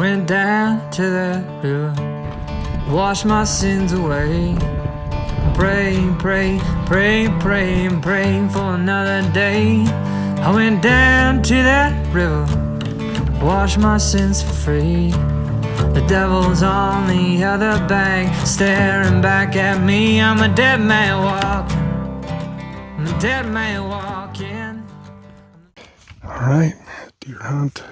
went down to that river, washed my sins away. Praying, praying, praying, praying, praying for another day. I went down to that river, washed my sins for free. The devil's on the other bank, staring back at me. I'm a dead man walking. I'm a dead man walking. Alright, deer hunt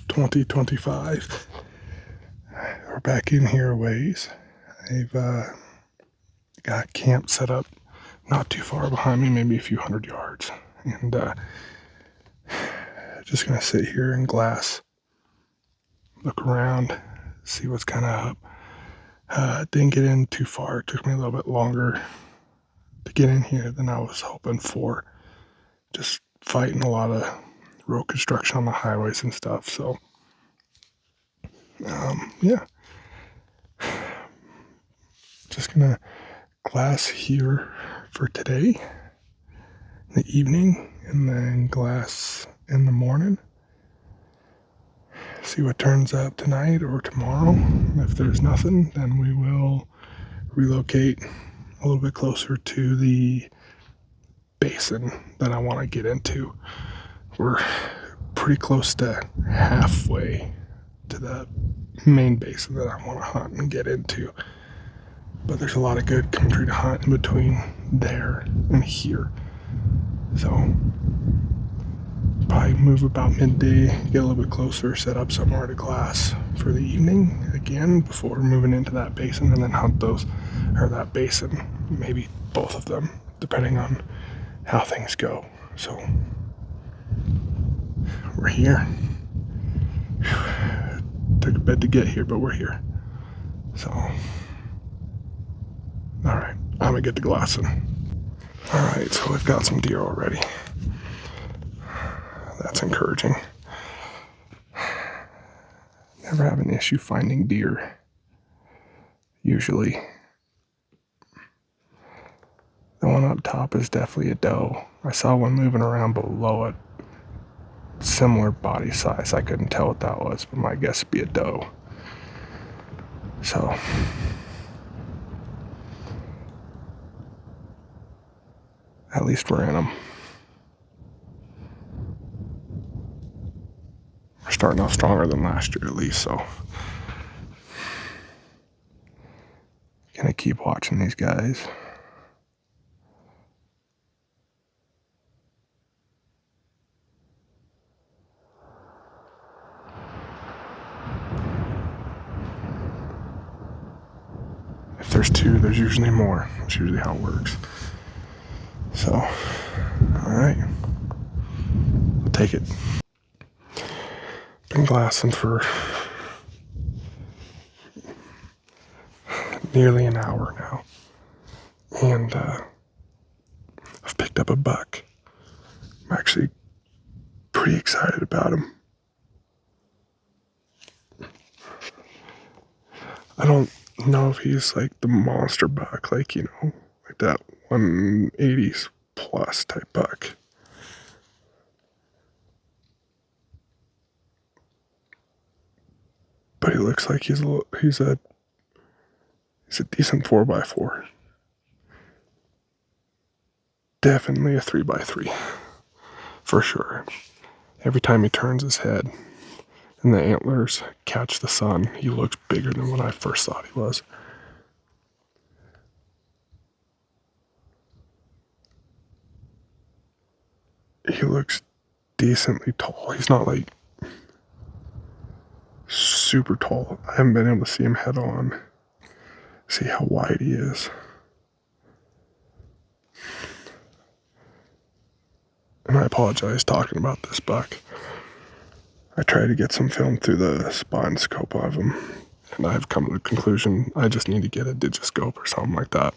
2025. We're back in here a ways. I've got camp set up not too far behind me, maybe a few 100 yards. And just gonna sit here and glass, look around, see what's kind of up. Didn't get in too far. It took me a little bit longer to get in here than I was hoping for. Just fighting a lot of road construction on the highways and stuff. So, yeah. Just gonna glass here for today, in the evening, and then glass in the morning. See what turns up tonight or tomorrow. If there's nothing, then we will relocate a little bit closer to the basin that I want to get into. We're pretty close to halfway to the main basin that I want to hunt and get into. But there's a lot of good country to hunt in between there and here. So probably move about midday, get a little bit closer, set up somewhere to glass for the evening again before moving into that basin, and then hunt those, or that basin, maybe both of them, depending on how things go. So we're here. Took a bit to get here, but we're here. So, alright, I'm gonna get to glassing. Alright, so we've got some deer already. That's encouraging. Never have an issue finding deer, usually. The one up top is definitely a doe. I saw one moving around below it, similar body size. I couldn't tell what that was, but my guess would be a doe. So, at least we're in them. We're starting off stronger than last year, at least, so. Gonna keep watching these guys. If there's two, there's usually more. That's usually how it works. So, alright. I'll take it. Been glassing for nearly an hour now. And I've picked up a buck. I'm actually pretty excited about him. I don't know if he's like the monster buck, like, you know, like that 180s plus type buck. But he looks like he's a decent 4x4. Definitely a 3x3, for sure. Every time he turns his head and the antlers catch the sun, he looks bigger than what I first thought he was. He looks decently tall. He's not like super tall. I haven't been able to see him head on, see how wide he is. And I apologize talking about this buck. I tried to get some film through the spine scope of him, and I've come to the conclusion I just need to get a digiscope or something like that,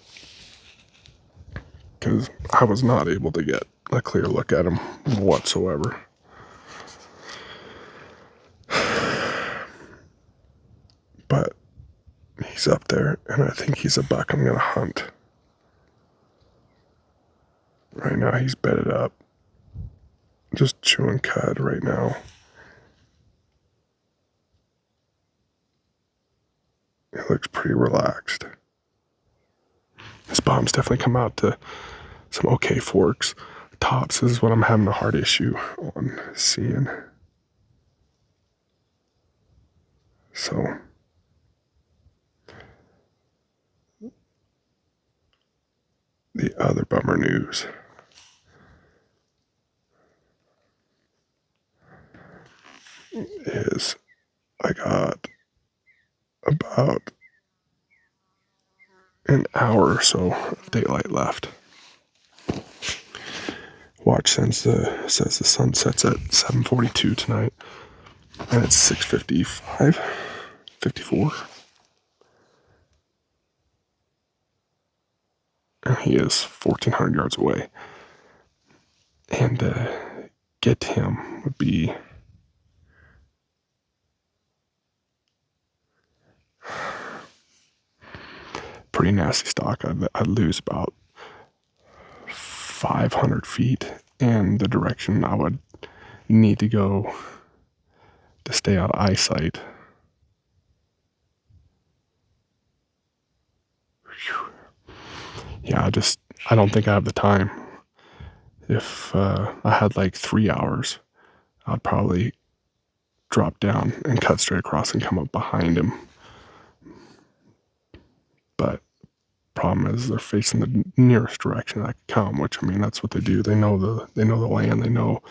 because I was not able to get a clear look at him whatsoever. But he's up there, and I think he's a buck I'm gonna hunt. Right now he's bedded up, just chewing cud right now. It looks pretty relaxed. This bottom's definitely come out to some okay forks. Tops is what I'm having a hard issue on seeing. So the other bummer news is I got about an hour or so of daylight left. Watch says the sun sets at 7:42 tonight, and it's 6:55, 54, and he is 1,400 yards away. And get him would be pretty nasty stock. I'd lose about 500 feet in the direction I would need to go to stay out of eyesight. Yeah, I don't think I have the time. If I had like 3 hours, I'd probably drop down and cut straight across and come up behind him. But problem is they're facing the nearest direction I could come, which, I mean, that's what they do. They know the land. They know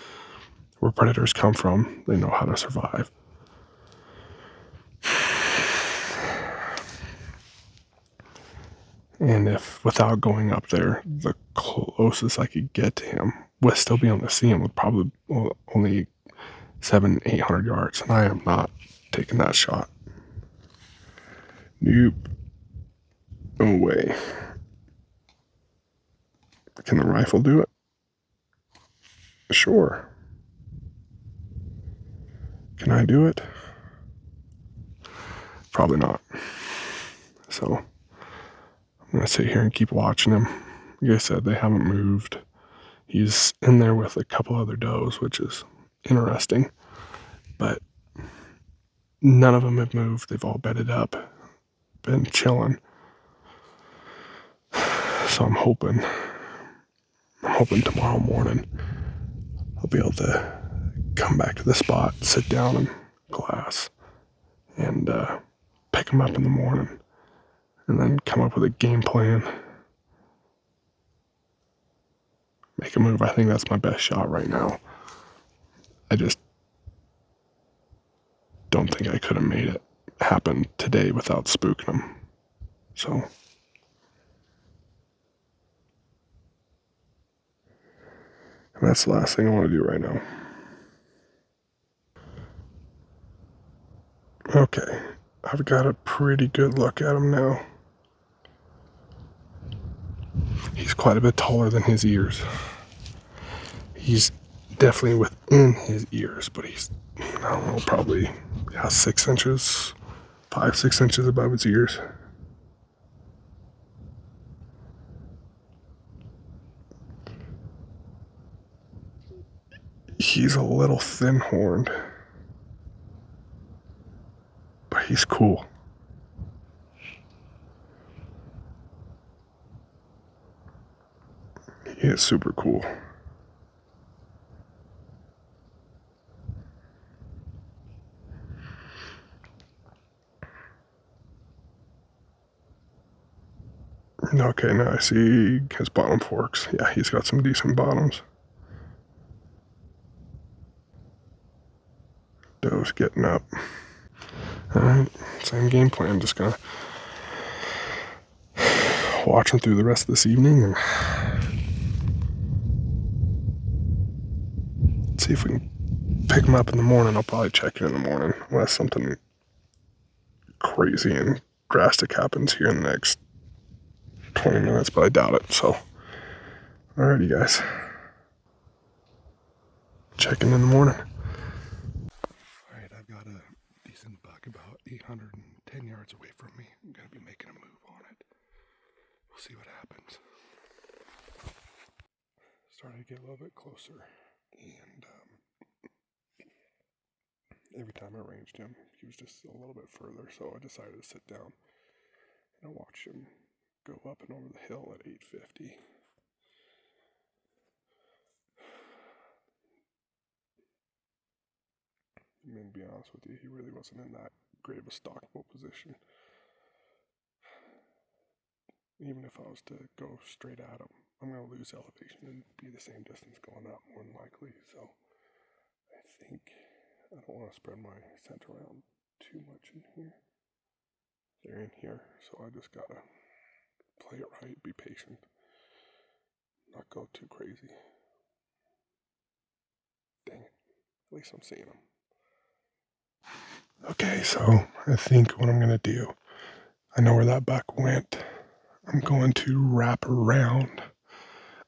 where predators come from. They know how to survive. And if, without going up there, the closest I could get to him, with still being able to see him, would probably only 700-800 yards, and I am not taking that shot. Nope. No way. Can the rifle do it? Sure. Can I do it? Probably not. So I'm going to sit here and keep watching him. Like I said, they haven't moved. He's in there with a couple other does, which is interesting. But none of them have moved. They've all bedded up, been chilling. So I'm hoping tomorrow morning I'll be able to come back to the spot, sit down in glass, and pick them up in the morning, and then come up with a game plan, make a move. I think that's my best shot right now. I just don't think I could have made it happen today without spooking them. So that's the last thing I want to do right now. Okay, I've got a pretty good look at him now. He's quite a bit taller than his ears. He's definitely within his ears, but he's, I don't know, probably 6 inches, 5-6 inches above his ears. He's a little thin-horned, but he's cool. He is super cool. Okay, now I see his bottom forks. Yeah, he's got some decent bottoms. Doe's getting up. Alright, same game plan. Just gonna watch him through the rest of this evening and see if we can pick him up in the morning. I'll probably check in the morning unless something crazy and drastic happens here in the next 20 minutes, but I doubt it. So, alrighty, guys. Checking in the morning. Alright, I've got a decent buck about 810 yards away from me. I'm going to be making a move on it. We'll see what happens. Starting to get a little bit closer, and every time I ranged him, he was just a little bit further, so I decided to sit down I watched him go up and over the hill at 850. I mean, to be honest with you, he really wasn't in that great of a stockable position. Even if I was to go straight at him, I'm going to lose elevation and be the same distance going up, more than likely. So I think I don't want to spread my scent around too much in here. They're in here, so I just got to play it right, be patient, not go too crazy. Dang it. At least I'm seeing them. Okay, so I think what I'm going to do, I know where that buck went. I'm going to wrap around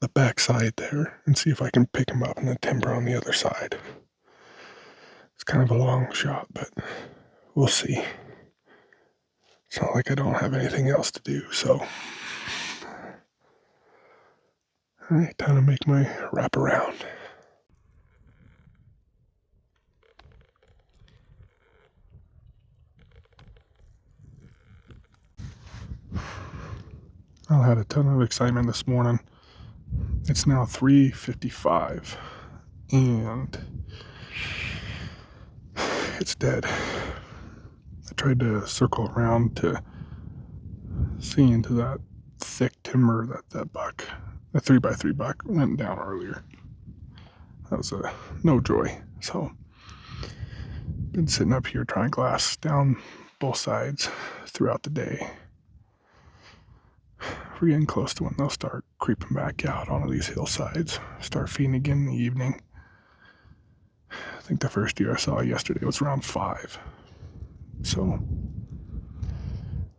the backside there and see if I can pick him up in the timber on the other side. It's kind of a long shot, but we'll see. It's not like I don't have anything else to do, so. Alright, time to make my wrap around. I had a ton of excitement this morning. It's now 3:55 and it's dead. I tried to circle around to see into that thick timber that buck, the 3x3 buck, went down earlier. That was a no joy. So, been sitting up here trying to glass down both sides throughout the day. We're getting close to when they'll start creeping back out onto these hillsides, start feeding again in the evening. I think the first deer I saw yesterday was around 5. So,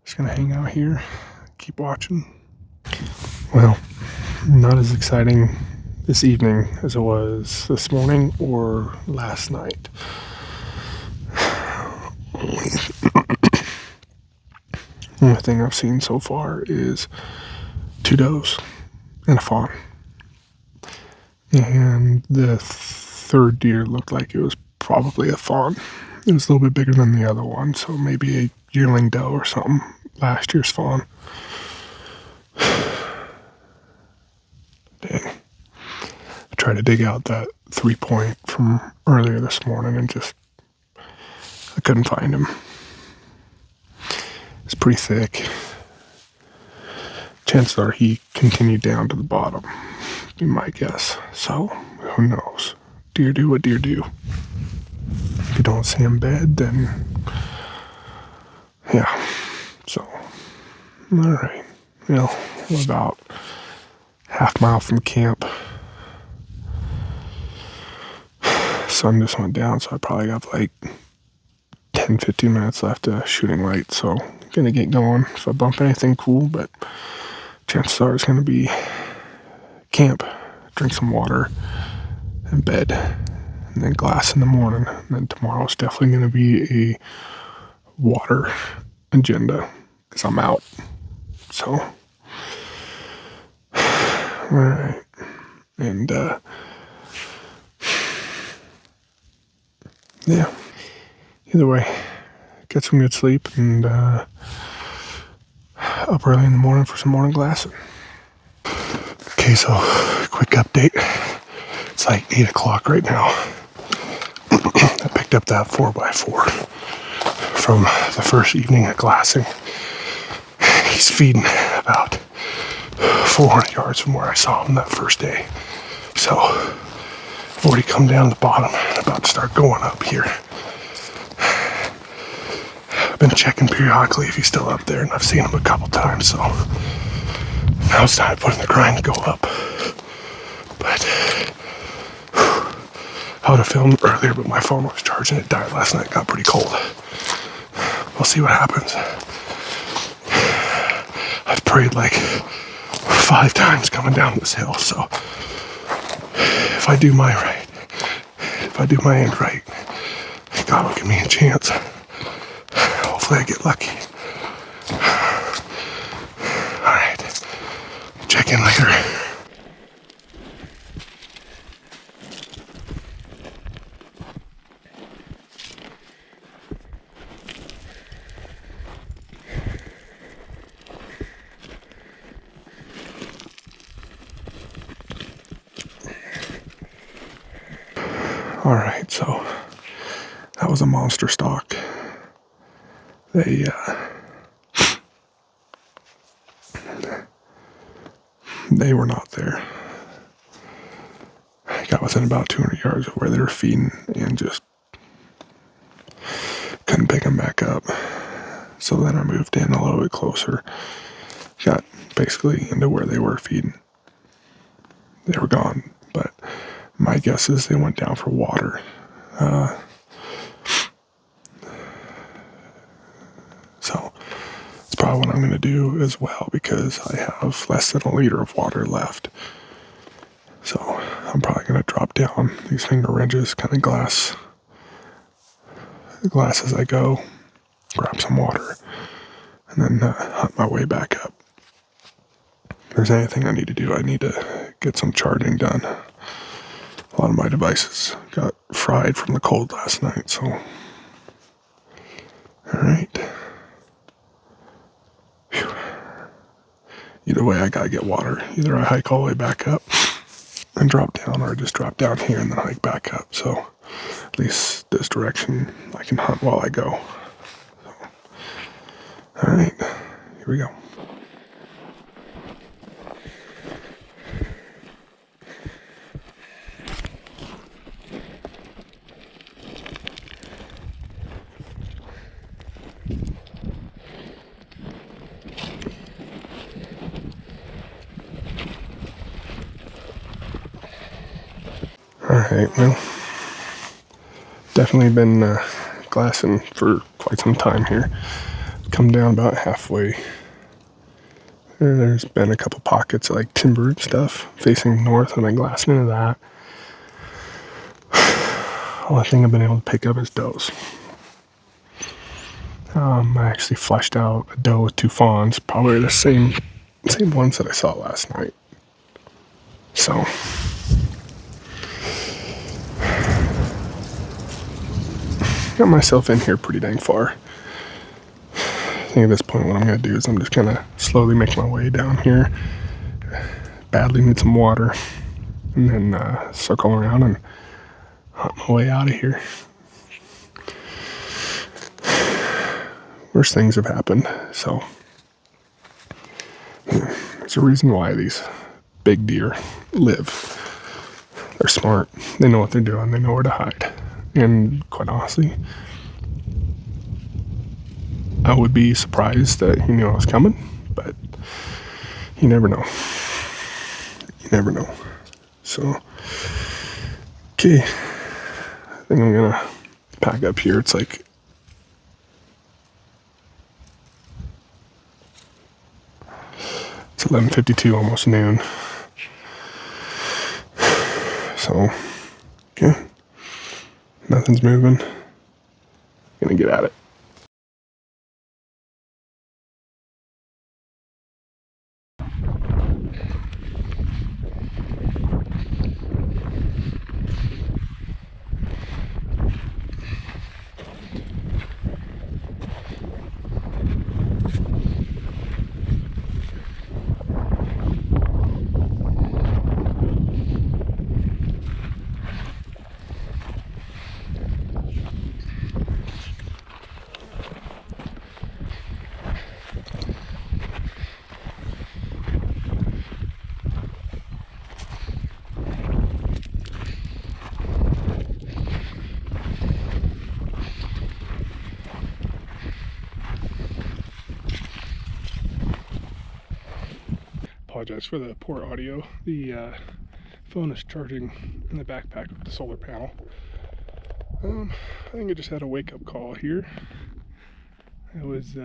just gonna hang out here, keep watching. Well, not as exciting this evening as it was this morning or last night. The only thing I've seen so far is 2 does and a fawn. And the third deer looked like it was probably a fawn. It was a little bit bigger than the other one, so maybe a yearling doe or something. Last year's fawn. Dang. I tried to dig out that 3-point from earlier this morning and I couldn't find him. It's pretty thick. Chances are he continued down to the bottom, be my guess. So, who knows? Deer do what deer do. If you don't see him bed, then yeah. So, alright. Well, we're about half mile from camp. Sun just went down, so I probably got like 10-15 minutes left of shooting light, so gonna get going. If I bump anything, cool, but chances are it's gonna be camp, drink some water, and bed, and then glass in the morning. And then tomorrow's definitely gonna be a water agenda, because I'm out. So, alright. And, yeah. Either way, get some good sleep and up early in the morning for some morning glassing. Okay, so quick update. It's like 8 o'clock right now. I picked up that 4x4 from the first evening of glassing. He's feeding about 400 yards from where I saw him that first day. So I've already come down to the bottom and about to start going up here. I've been checking periodically if he's still up there, and I've seen him a couple times, so now it's time to put in the grind to go up. But I would have filmed earlier, but my phone was charging. It died last night. It got pretty cold. We'll see what happens. I've prayed like 5 times coming down this hill, so if I do my end right, God will give me a chance. Hopefully I get lucky. Alright. Check in later. Alright, so that was a monster stock. They were not there. I got within about 200 yards of where they were feeding and just couldn't pick them back up. So then I moved in a little bit closer, got basically into where they were feeding. They were gone, but my guess is they went down for water. So it's probably what I'm going to do as well, because I have less than a liter of water left. So I'm probably going to drop down these finger ridges, kind of glass as I go, grab some water, and then hunt my way back up. If there's anything I need to do, I need to get some charging done. A lot of my devices got fried from the cold last night, so. Alright. Either way, I gotta get water. Either I hike all the way back up and drop down, or I just drop down here and then hike back up. So at least this direction I can hunt while I go. So. Alright, here we go. Alright, well, definitely been glassing for quite some time here. Come down about halfway. There's been a couple pockets of like timber and stuff facing north, and I've been glassing into that. All I think I've been able to pick up is does. I actually fleshed out a doe with 2 fawns, probably the same ones that I saw last night. So. Got myself in here pretty dang far. I think at this point what I'm going to do is I'm just going to slowly make my way down here. Badly need some water. And then circle around and hunt my way out of here. Worse things have happened, so. There's a reason why these big deer live. They're smart. They know what they're doing. They know where to hide. And quite honestly, I would be surprised that he knew I was coming, but you never know. You never know. So, okay, I think I'm gonna pack up here. It's like it's 11:52, almost noon. So, okay. Nothing's moving. Gonna get at it. Apologize for the poor audio. The phone is charging in the backpack with the solar panel. I think I just had a wake-up call here. I was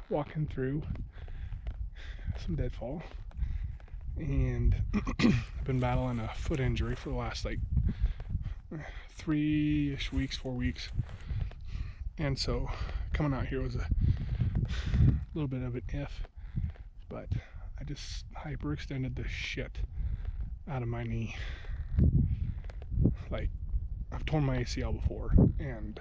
walking through some deadfall, and I've been battling a foot injury for the last like 3-ish weeks, 4 weeks, and so coming out here was a little bit of an if, but I just hyperextended the shit out of my knee. Like, I've torn my ACL before, and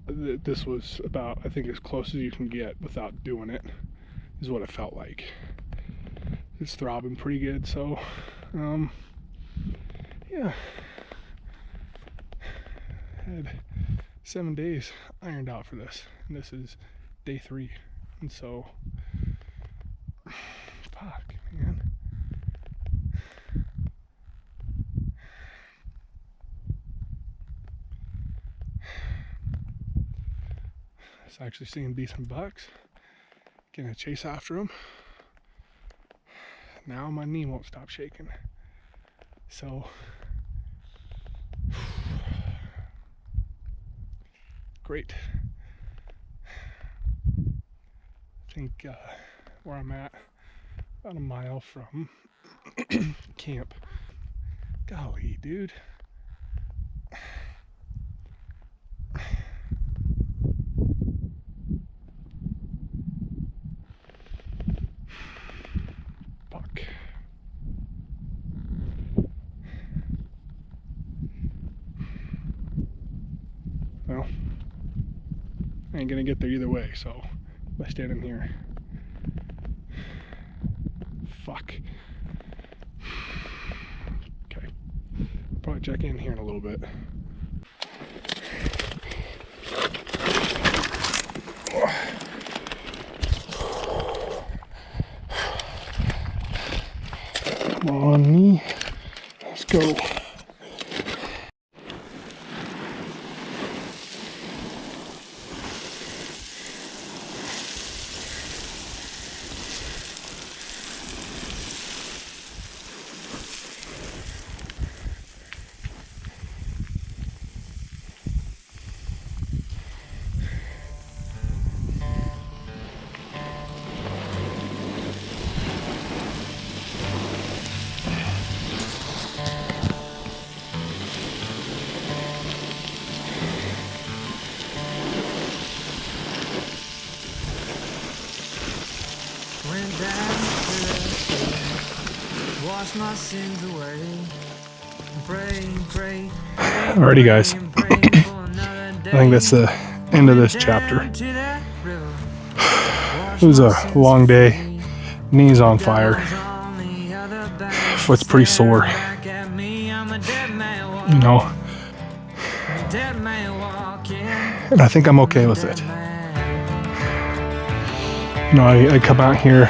this was about, I think, as close as you can get without doing it, is what it felt like. It's throbbing pretty good, so, yeah. had 7 days ironed out for this, and this is day 3, and so fuck, man. It's actually seeing decent bucks. Gonna chase after them. Now my knee won't stop shaking. So great. I think where I'm at, about a mile from camp. Golly, dude. Fuck. Well, I ain't gonna get there either way, so by standing here. Fuck. Okay. Probably check in here in a little bit. Come on, knee. Let's go. Went down to the sea, wash my sins away. Pray. Alrighty, guys. I think that's the end of this chapter. It was a long day. Knees on fire. Foot's pretty sore. You know. And I think I'm okay with it. You know, I come out here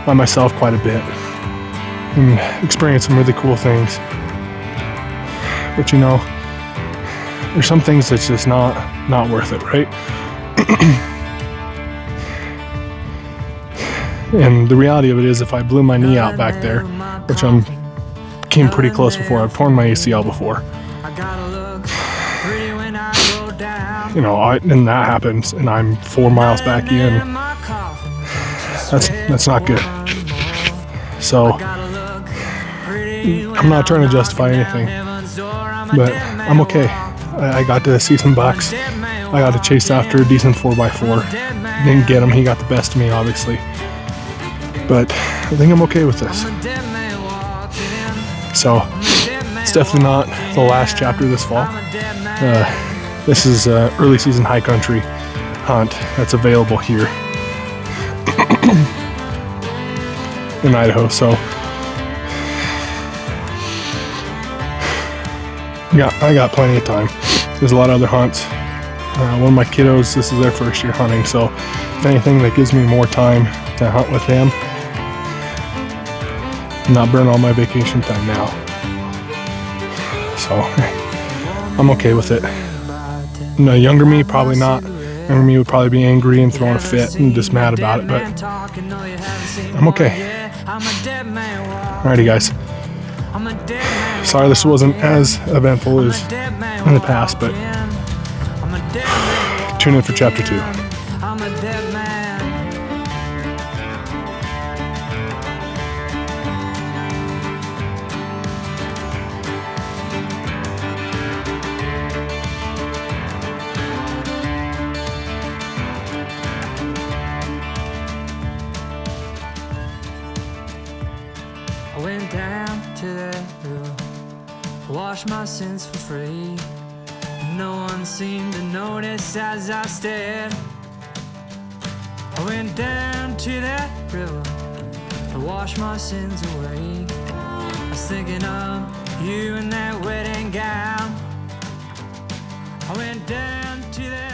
by myself quite a bit and experience some really cool things. But you know, there's some things that's just not worth it, right? And the reality of it is, if I blew my knee out back there, which came pretty close before, I've torn my ACL before. You know, and that happens, and I'm 4 miles back in. That's not good. So I'm not trying to justify anything, but I'm okay. I got to see some bucks. I got to chase after a decent 4x4. Didn't get him. He got the best of me, obviously. But I think I'm okay with this. So it's definitely not the last chapter this fall. This is an early season high country hunt that's available here in Idaho. So yeah, I got plenty of time. There's a lot of other hunts. One of my kiddos, this is their first year hunting, so if anything that gives me more time to hunt with them, not burn all my vacation time now. So I'm okay with it. No, younger me, probably not. Younger me would probably be angry and throwing a fit and just mad about it, but I'm okay. Alrighty, guys. Sorry this wasn't as eventful as in the past, but tune in for chapter 2. I went down to the river, washed my sins for free. No one seemed to notice as I stared. I went down to that river to wash my sins away. I was thinking of you in that wedding gown. I went down to the